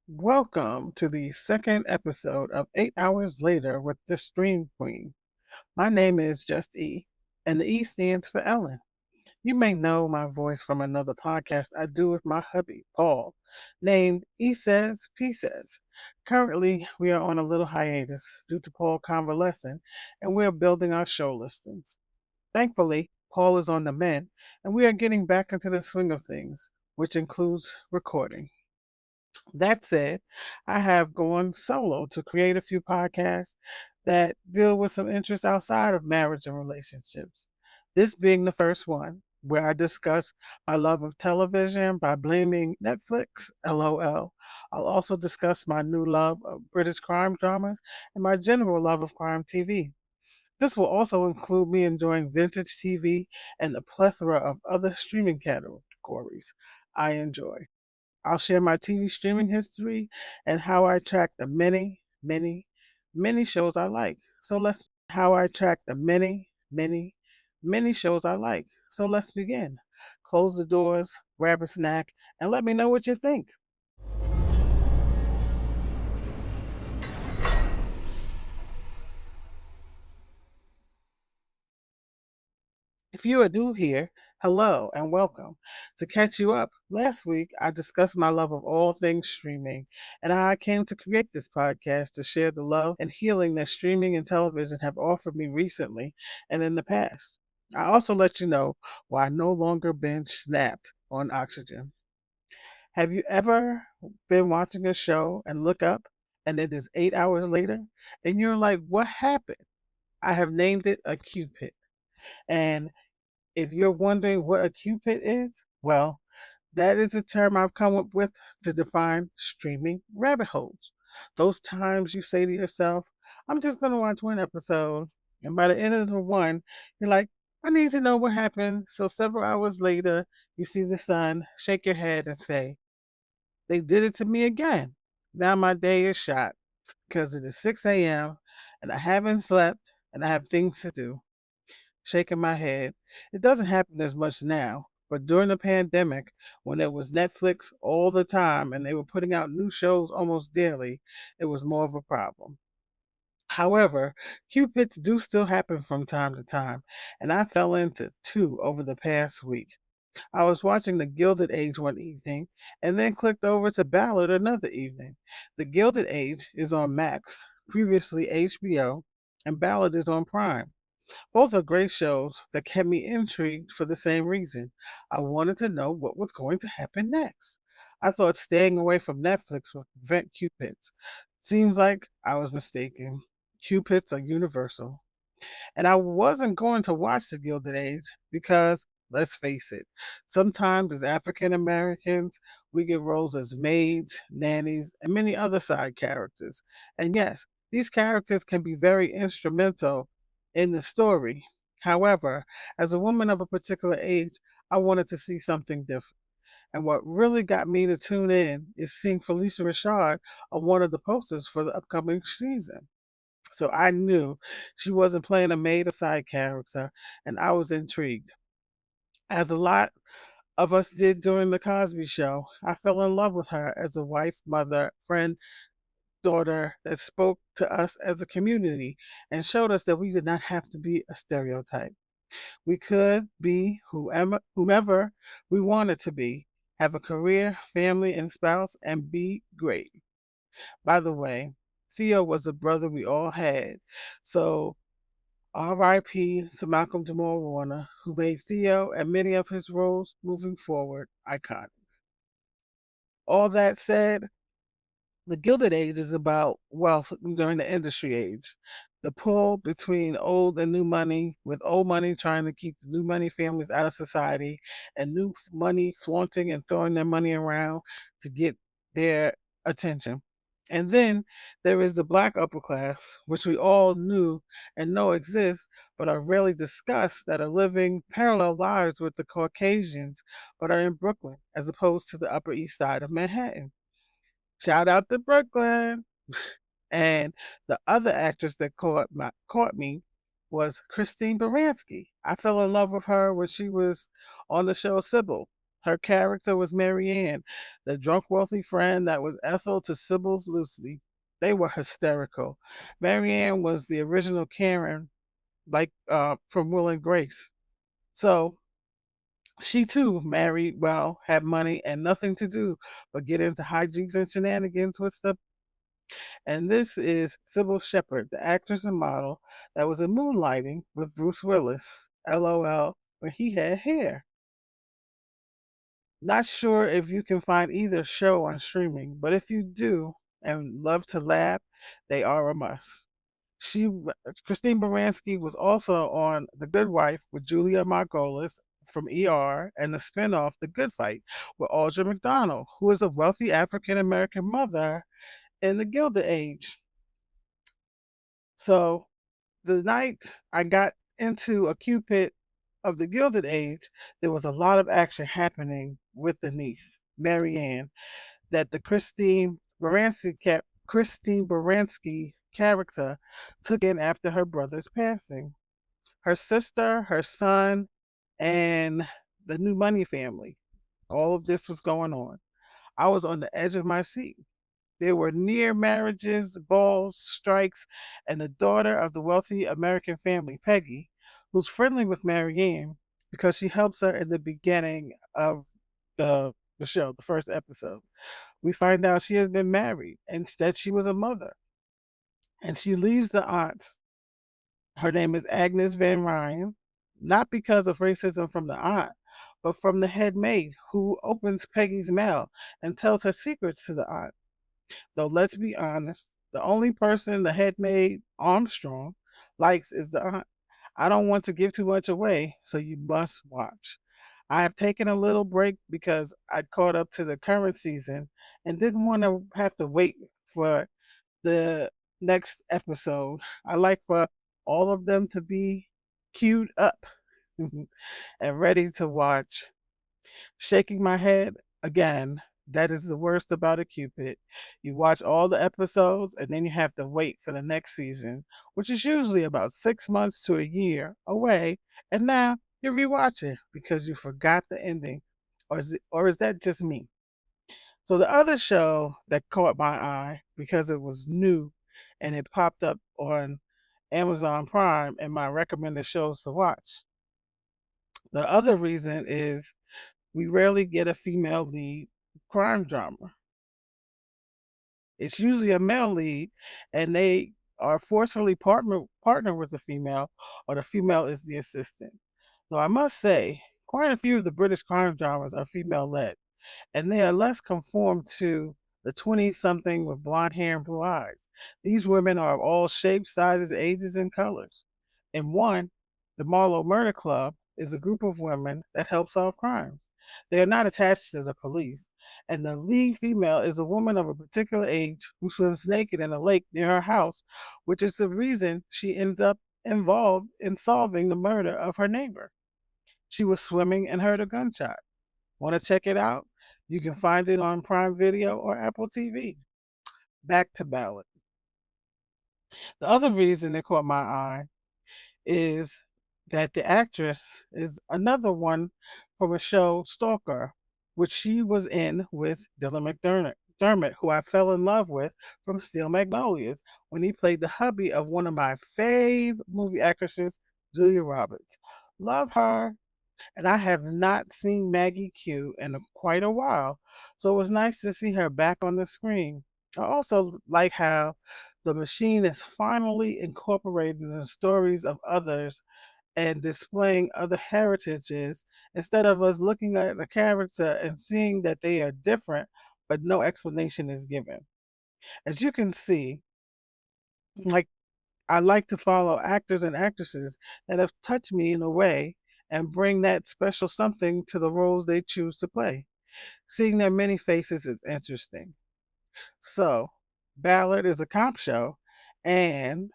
Welcome to the second episode of 8 Hours Later with the Stream Queen. My name is Just E, and the E stands for Ellen. You may know my voice from another podcast I do with my hubby, Paul, named E Says, P Says. Currently, we are on a little hiatus due to Paul convalescing, and we are building our show listings. Thankfully, Paul is on the mend, and we are getting back into the swing of things, which includes recording. That said, I have gone solo to create a few podcasts that deal with some interests outside of marriage and relationships. This being the first one, where I discuss my love of television by blaming Netflix, LOL. I'll also discuss my new love of British crime dramas and my general love of crime TV. This will also include me enjoying vintage TV and the plethora of other streaming categories I enjoy. I'll share my TV streaming history and how I track the many shows I like. Many shows I like. So let's begin. Close the doors, grab a snack, and let me know what you think. If you are new here, hello and welcome. To catch you up, last week I discussed my love of all things streaming and how I came to create this podcast to share the love and healing that streaming and television have offered me recently and in the past. I also let you know why I no longer binge snapped on oxygen. Have you ever been watching a show and look up and it is 8 hours later and you're like, what happened? I have named it a Cupid. And if you're wondering what a Cupid is, well, that is a term I've come up with to define streaming rabbit holes. Those times you say to yourself, I'm just going to watch one episode. And by the end of the one, you're like, I need to know what happened. So several hours later, you see the sun, shake your head, and say, they did it to me again. Now my day is shot because it is 6 a.m. and I haven't slept and I have things to do. Shaking my head. It doesn't happen as much now, but during the pandemic, when it was Netflix all the time and they were putting out new shows almost daily, it was more of a problem. However, Cupids do still happen from time to time, and I fell into two over the past week. I was watching The Gilded Age one evening and then clicked over to Ballad another evening. The Gilded Age is on Max, previously HBO, and Ballad is on Prime. Both are great shows that kept me intrigued for the same reason. I wanted to know what was going to happen next. I thought staying away from Netflix would prevent Cupids. Seems like I was mistaken. Cupids are universal. And I wasn't going to watch The Gilded Age because, let's face it, sometimes as African Americans, we get roles as maids, nannies, and many other side characters. And yes, these characters can be very instrumental in the story. However, as a woman of a particular age, I wanted to see something different. And what really got me to tune in is seeing Felicia Rashad on one of the posters for the upcoming season. So I knew she wasn't playing a maid or side character, and I was intrigued. As a lot of us did during The Cosby Show, I fell in love with her as a wife, mother, friend, daughter that spoke to us as a community and showed us that we did not have to be a stereotype. We could be whomever we wanted to be, have a career, family, and spouse, and be great. By the way, Theo was a brother we all had. So R.I.P. to Malcolm Jamal Warner, who made Theo and many of his roles moving forward iconic. All that said, the Gilded Age is about wealth during the industry age. The pull between old and new money, with old money trying to keep the new money families out of society, and new money flaunting and throwing their money around to get their attention. And then there is the black upper class, which we all knew and know exists, but are rarely discussed, that are living parallel lives with the Caucasians, but are in Brooklyn as opposed to the Upper East Side of Manhattan. Shout out to Brooklyn. And the other actress that caught me was Christine Baranski. I fell in love with her when she was on the show Sybil. Her character was Marianne, the drunk wealthy friend that was Ethel to Sybil's Lucy. They were hysterical. Marianne was the original Karen, like from Will and Grace. So she too married well, had money, and nothing to do but get into hijinks and shenanigans with the. And this is Sybil Shepherd, the actress and model that was in Moonlighting with Bruce Willis. LOL, when he had hair. Not sure if you can find either show on streaming, but if you do and love to laugh, they are a must. She, Christine Baranski, was also on The Good Wife with Julia Margolis from ER and the spinoff The Good Fight with Audra McDonald, who is a wealthy African American mother in the Gilded Age. So the night I got into a Cupid of the Gilded Age, there was a lot of action happening with the niece, Marianne, that the Christine Baranski character took in after her brother's passing. Her sister, her son, and the new money family. All of this was going on. I was on the edge of my seat. There were near marriages, balls, strikes, and the daughter of the wealthy American family, Peggy, who's friendly with Marianne because she helps her in the beginning of the show, the first episode. We find out she has been married and that she was a mother. And she leaves the aunts. Her name is Agnes Van Ryan, not because of racism from the aunt, but from the head maid who opens Peggy's mail and tells her secrets to the aunt. Though let's be honest, the only person the head maid, Armstrong, likes is the aunt. I don't want to give too much away, so you must watch. I have taken a little break because I'd caught up to the current season and didn't want to have to wait for the next episode. I like for all of them to be queued up and ready to watch. Shaking my head again. That is the worst about a Cupid. You watch all the episodes and then you have to wait for the next season, which is usually about 6 months to a year away. And now you're rewatching because you forgot the ending. Or is that just me? So the other show that caught my eye because it was new and it popped up on Amazon Prime and my recommended shows to watch. The other reason is we rarely get a female lead crime drama. It's usually a male lead, and they are forcefully partner with the female, or the female is the assistant. Though I must say, quite a few of the British crime dramas are female led, and they are less conformed to the 20-something with blonde hair and blue eyes. These women are of all shapes, sizes, ages, and colors. In one, the Marlowe Murder Club is a group of women that help solve crimes. They are not attached to the police, and the lead female is a woman of a particular age who swims naked in a lake near her house, which is the reason she ends up involved in solving the murder of her neighbor. She was swimming and heard a gunshot. Want to check it out? You can find it on Prime Video or Apple TV. Back to Ballad. The other reason it caught my eye is that the actress is another one from a show, Stalker, which she was in with Dylan McDermott, who I fell in love with from Steel Magnolias when he played the hubby of one of my fave movie actresses, Julia Roberts. Love her, and I have not seen Maggie Q in quite a while, so it was nice to see her back on the screen. I also like how the machine is finally incorporated in the stories of others and displaying other heritages instead of us looking at a character and seeing that they are different, but no explanation is given. As you can see, like I like to follow actors and actresses that have touched me in a way and bring that special something to the roles they choose to play. Seeing their many faces is interesting. So, Ballard is a cop show, and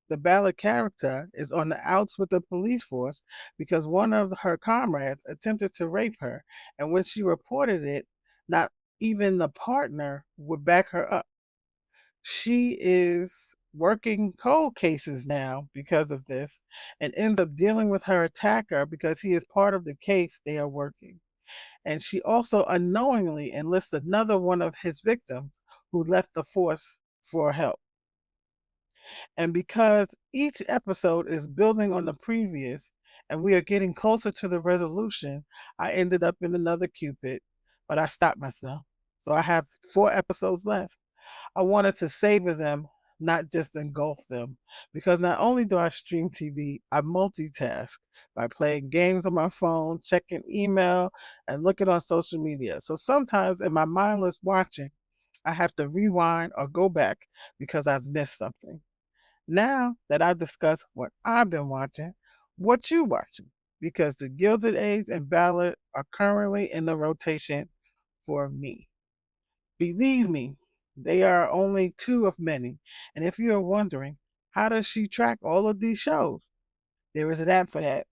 the Ballard character is on the outs with the police force because one of her comrades attempted to rape her, and when she reported it, not even the partner would back her up. She is working cold cases now because of this and ends up dealing with her attacker because he is part of the case they are working. And she also unknowingly enlists another one of his victims who left the force for help. And because each episode is building on the previous and we are getting closer to the resolution, I ended up in another Cupid, but I stopped myself. So I have 4 episodes left. I wanted to savor them, not just engulf them, because not only do I stream TV, I multitask by playing games on my phone, checking email, and looking on social media. So sometimes in my mindless watching, I have to rewind or go back because I've missed something. Now that I've discussed what I've been watching, what you watching? Because The Gilded Age and Ballad are currently in the rotation for me. Believe me, they are only 2 of many. And if you are wondering, how does she track all of these shows? There is an app for that.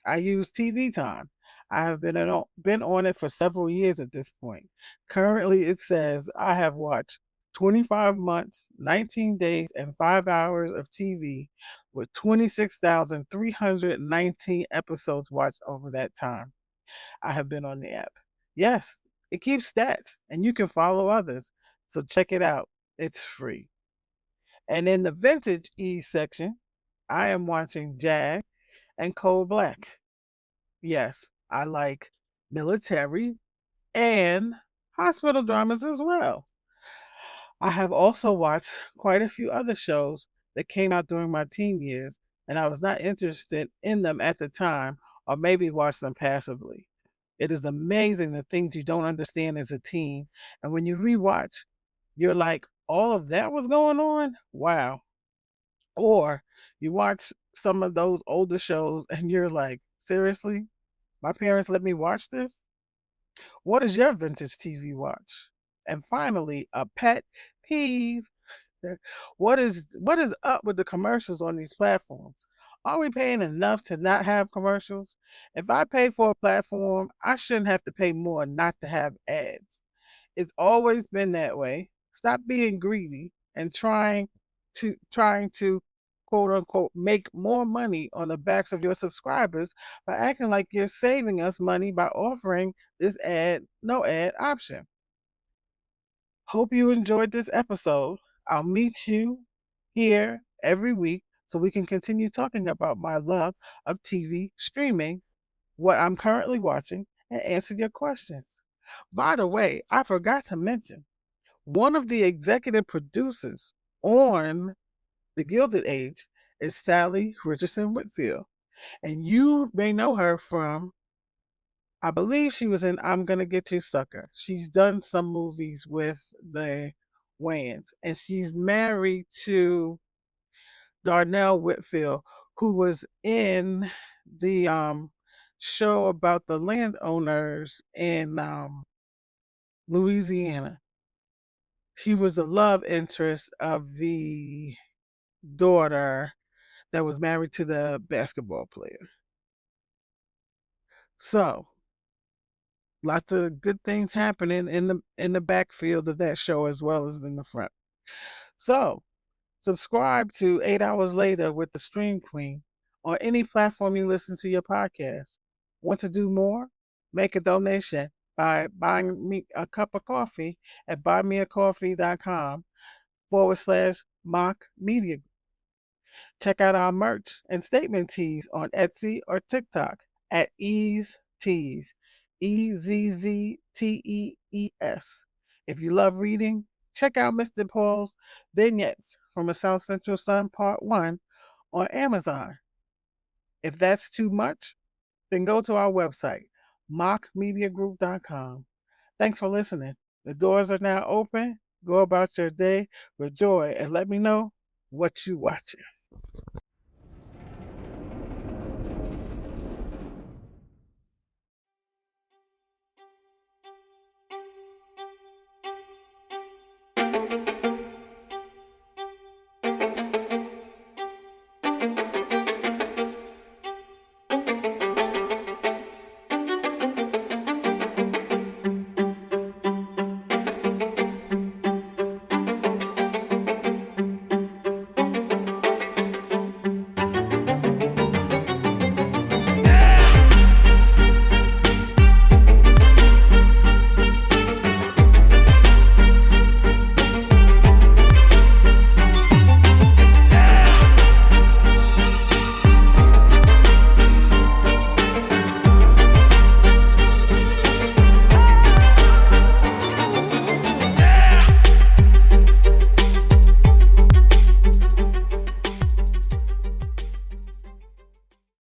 I use TV Time. I have been on it for several years at this point. Currently, it says I have watched 25 months, 19 days, and 5 hours of TV with 26,319 episodes watched over that time. I have been on the app. Yes, it keeps stats and you can follow others. So check it out. It's free. And in the vintage E section, I am watching Jag and Cold Black. Yes, I like military and hospital dramas as well. I have also watched quite a few other shows that came out during my teen years, and I was not interested in them at the time, or maybe watched them passively. It is amazing the things you don't understand as a teen, and when you rewatch, you're like, all of that was going on? Wow. Or you watch some of those older shows and you're like, seriously? My parents let me watch this? What is your vintage TV watch? And finally, a pet peeve. What is up with the commercials on these platforms? Are we paying enough to not have commercials? If I pay for a platform, I shouldn't have to pay more not to have ads. It's always been that way. Stop being greedy and trying to quote unquote make more money on the backs of your subscribers by acting like you're saving us money by offering this no ad option. Hope you enjoyed this episode. I'll meet you here every week so we can continue talking about my love of TV streaming, what I'm currently watching, and answer your questions. By the way, I forgot to mention one of the executive producers on The Gilded Age is Sally Richardson Whitfield. And you may know her from, I believe she was in I'm Gonna Get You Sucker. She's done some movies with the Wayans. And she's married to Darnell Whitfield, who was in the show about the landowners in Louisiana. He was the love interest of the daughter that was married to the basketball player. So, lots of good things happening in the backfield of that show as well as in the front. So, subscribe to 8 Hours Later with the Stream Queen on any platform you listen to your podcast. Want to do more? Make a donation by buying me a cup of coffee at buymeacoffee.com/mock media. Check out our merch and statement tees on Etsy or TikTok at Ease Tees, EZZTEES. If you love reading, check out Mr. Paul's Vignettes from a South Central Sun Part 1 on Amazon. If that's too much, then go to our website, mockmediagroup.com. Thanks for listening. The doors are now open. Go about your day with joy and let me know what you watching.